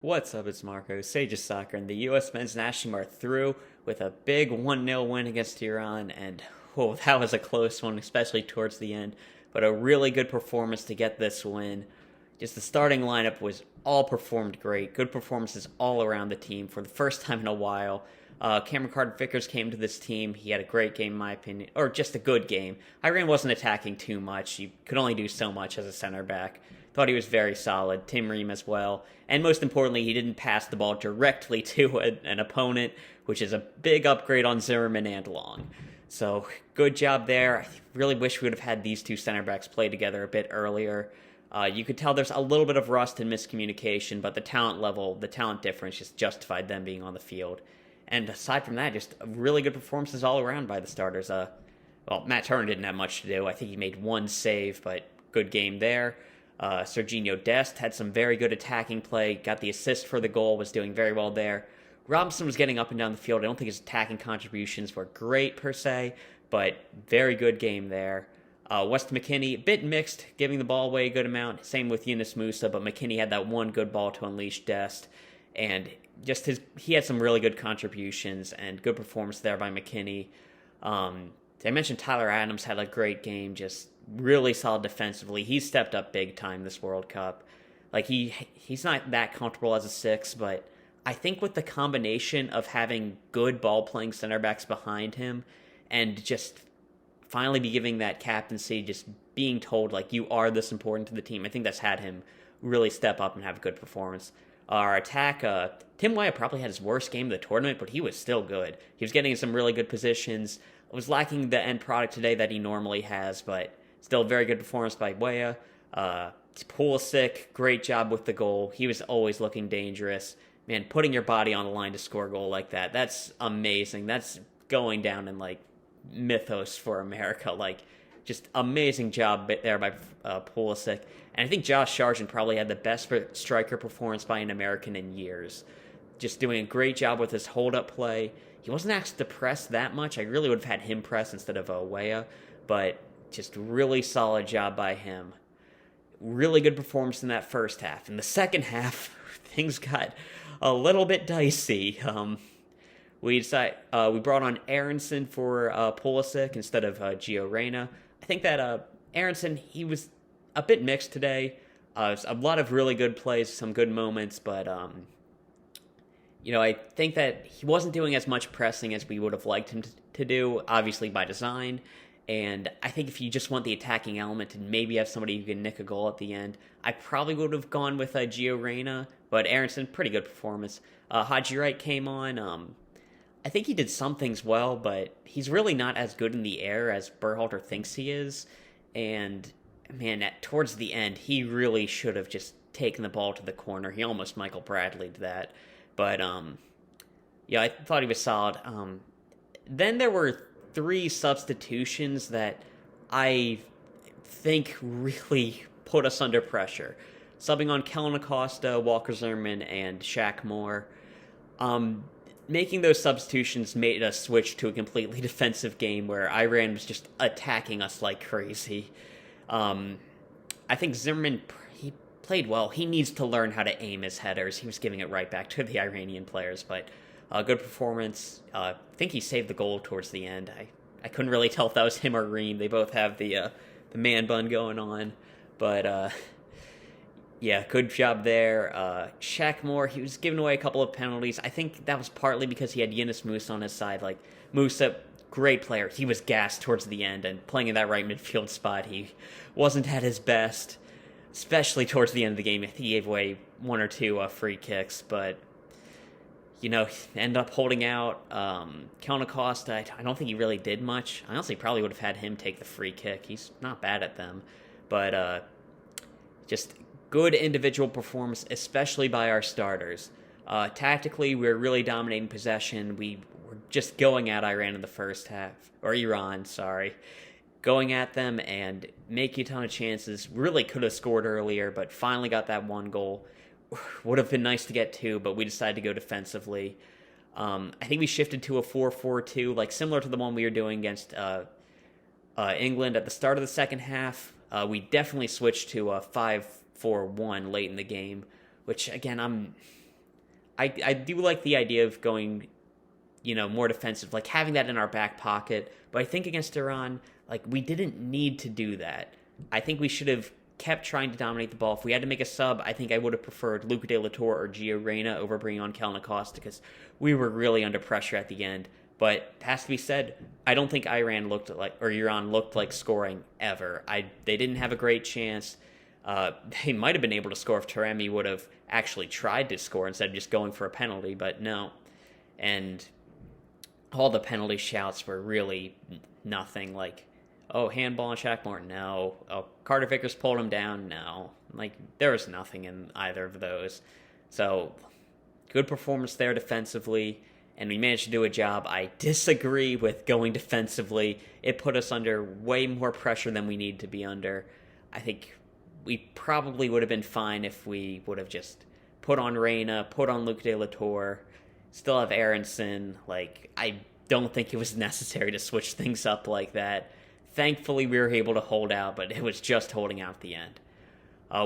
What's up, it's Marco, Sage of Soccer, and the US men's national team are through with a big 1-0 win against Iran, and that was a close one, especially towards the end, but a really good performance to get this win. Just the starting lineup was all performed great, good performances all around the team for the first time in a while. Cameron Carter-Vickers came to this team. He had a great game, in my opinion, or just a good game. Iran wasn't attacking too much. He could only do so much as a center back. Thought he was very solid. Tim Ream as well. And most importantly, he didn't pass the ball directly to an opponent, which is a big upgrade on Zimmerman and Long. So, good job there. I really wish we would have had these two center backs play together a bit earlier. You could tell there's a little bit of rust and miscommunication, but the talent level, the talent difference just justified them being on the field. And aside from that, just really good performances all around by the starters. Matt Turner didn't have much to do. I think he made one save, but good game there. Sergiño Dest had some very good attacking play, got the assist for the goal, was doing very well there. Robinson was getting up and down the field. I don't think his attacking contributions were great per se, but very good game there. Weston McKennie, a bit mixed, giving the ball away a good amount. Same with Yunus Musah, but McKennie had that one good ball to unleash Dest. And he had some really good contributions and good performance there by McKennie. I mentioned Tyler Adams had a great game, just really solid defensively. He's stepped up big time this World Cup. Like he's not that comfortable as a six, but I think with the combination of having good ball playing center backs behind him and just finally be giving that captaincy, just being told like you are this important to the team, I think that's had him really step up and have a good performance. Our attack, Tim Weah probably had his worst game of the tournament, but he was still good. He was getting in some really good positions. Was lacking the end product today that he normally has, but still a very good performance by Weah. Pulisic, great job with the goal. He was always looking dangerous. Man, putting your body on the line to score a goal like that, that's amazing. That's going down in, like, mythos for America. Like, just amazing job there by Pulisic. And I think Josh Sargent probably had the best striker performance by an American in years. Just doing a great job with his hold-up play. He wasn't asked to press that much. I really would have had him press instead of Weah, but just really solid job by him. Really good performance in that first half. In the second half, things got a little bit dicey. We brought on Aaronson for Pulisic instead of Gio Reyna. I think that Aaronson, he was a bit mixed today. A lot of really good plays, some good moments, but I think that he wasn't doing as much pressing as we would have liked him to do, obviously by design. And I think if you just want the attacking element and maybe have somebody who can nick a goal at the end, I probably would have gone with Gio Reyna. But Aaronson, pretty good performance. Haji Wright came on. I think he did some things well, but he's really not as good in the air as Berhalter thinks he is. And, man, towards the end, he really should have just taken the ball to the corner. He almost Michael Bradley'd that. But, I thought he was solid. Then there were 3 substitutions that I think really put us under pressure. Subbing on Kellen Acosta, Walker Zimmerman, and Shaq Moore. Making those substitutions made us switch to a completely defensive game where Iran was just attacking us like crazy. I think Zimmerman, he played well. He needs to learn how to aim his headers. He was giving it right back to the Iranian players, but good performance. I think he saved the goal towards the end. I couldn't really tell if that was him or Ream. They both have the man bun going on, but good job there. Shaq Moore, he was giving away a couple of penalties. I think that was partly because he had Yunus Musah on his side. Like, Musah, great player. He was gassed towards the end, and playing in that right midfield spot, he wasn't at his best, especially towards the end of the game. I think he gave away 1 or 2 free kicks, but, end up holding out. Kellen Acosta, I don't think he really did much. I honestly probably would have had him take the free kick. He's not bad at them, but just good individual performance, especially by our starters. Tactically, we were really dominating possession. We were just going at Iran in the first half, or Iran, sorry. Going at them and making a ton of chances. Really could have scored earlier, but finally got that 1 goal. Would have been nice to get 2, but we decided to go defensively. I think we shifted to a 4-4-2, like similar to the one we were doing against England at the start of the second half. We definitely switched to a 5-4-1 late in the game, which, again, I'm I do like the idea of going, more defensive, like having that in our back pocket. But I think against Iran, like, we didn't need to do that. I think we should have kept trying to dominate the ball. If we had to make a sub, I think I would have preferred Luca De La Torre or Gio Reyna over bringing on Kellyn Acosta, because we were really under pressure at the end. But it has to be said, I don't think Iran looked like scoring ever. They didn't have a great chance. They might have been able to score if Taremi would have actually tried to score instead of just going for a penalty, but no. And all the penalty shouts were really nothing. Like, oh, handball on Shaq Morton, no. Oh, Carter-Vickers pulled him down, no. Like, there was nothing in either of those. So, good performance there defensively, and we managed to do a job. I disagree with going defensively. It put us under way more pressure than we needed to be under. I think we probably would have been fine if we would have just put on Reyna, put on Luc De La Torre, still have Aaronson. Like, I don't think it was necessary to switch things up like that. Thankfully, we were able to hold out, but it was just holding out at the end.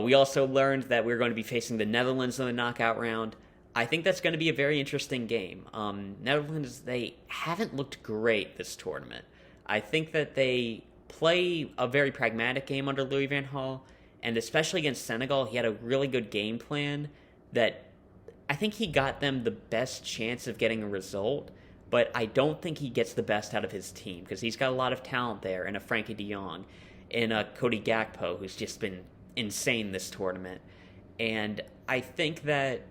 We also learned that we were going to be facing the Netherlands in the knockout round. I think that's going to be a very interesting game. Netherlands, they haven't looked great this tournament. I think that they play a very pragmatic game under Louis van Gaal, and especially against Senegal, he had a really good game plan that I think he got them the best chance of getting a result, but I don't think he gets the best out of his team because he's got a lot of talent there, and a Frankie de Jong, and a Cody Gakpo, who's just been insane this tournament. And I think that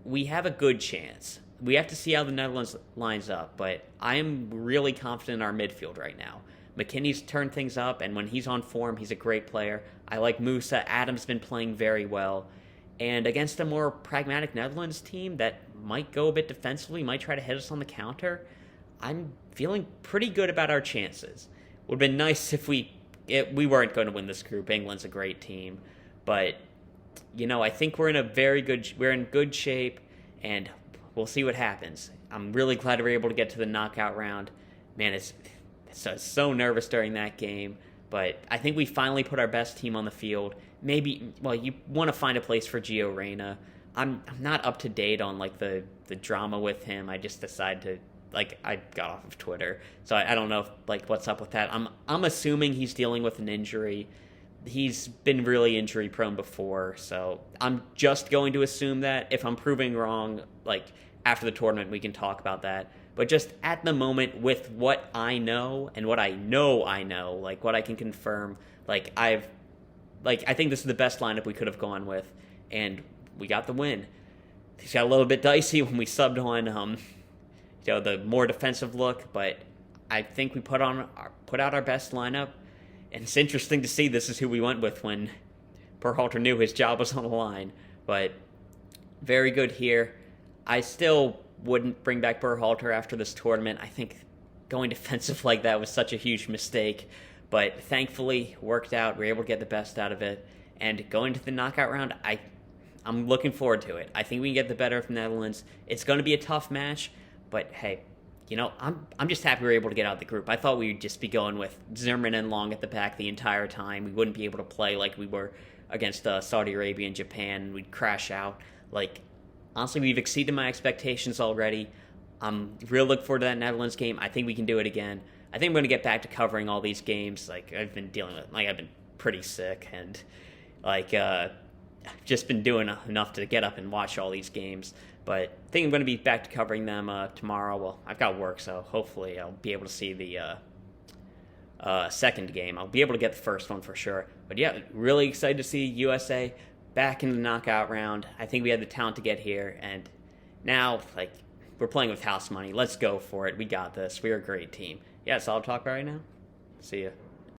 we have a good chance. We have to see how the Netherlands lines up, but I am really confident in our midfield right now. McKennie's turned things up, and when he's on form, he's a great player. I like Musah. Adam's been playing very well. And against a more pragmatic Netherlands team that might go a bit defensively, might try to hit us on the counter, I'm feeling pretty good about our chances. Would have been nice if we weren't going to win this group. England's a great team. But, I think we're in good shape, and we'll see what happens. I'm really glad we were able to get to the knockout round. Man, it's so nervous during that game, but I think we finally put our best team on the field. Maybe, you want to find a place for Gio Reyna. I'm not up to date on the drama with him. I just decided to I got off of Twitter, so I don't know what's up with that. I'm assuming he's dealing with an injury. He's been really injury prone before, so I'm just going to assume that. If I'm proving wrong, after the tournament, we can talk about that. But just at the moment, with what I know and what I know, what I can confirm, I think this is the best lineup we could have gone with, and we got the win. It got a little bit dicey when we subbed on, the more defensive look, but I think we put out our best lineup. And it's interesting to see this is who we went with when Berhalter knew his job was on the line. But very good here. I still wouldn't bring back Berhalter after this tournament. I think going defensive like that was such a huge mistake. But thankfully, worked out. We were able to get the best out of it. And going to the knockout round, I'm looking forward to it. I think we can get the better of the Netherlands. It's going to be a tough match, but hey, I'm just happy we were able to get out of the group. I thought we'd just be going with Zimmerman and Long at the back the entire time. We wouldn't be able to play like we were against Saudi Arabia and Japan, and we'd crash out. Honestly, we've exceeded my expectations already. I'm really looking forward to that Netherlands game. I think we can do it again. I think I'm going to get back to covering all these games. I've been dealing with, I've been pretty sick, and I've just been doing enough to get up and watch all these games. But I think I'm going to be back to covering them tomorrow. Well, I've got work, so hopefully I'll be able to see the second game. I'll be able to get the first one for sure. But yeah, really excited to see USA back in the knockout round. I think we had the talent to get here, and now we're playing with house money. Let's go for it. We got this. We're a great team. Yeah, that's all I'll talk about right now. See ya.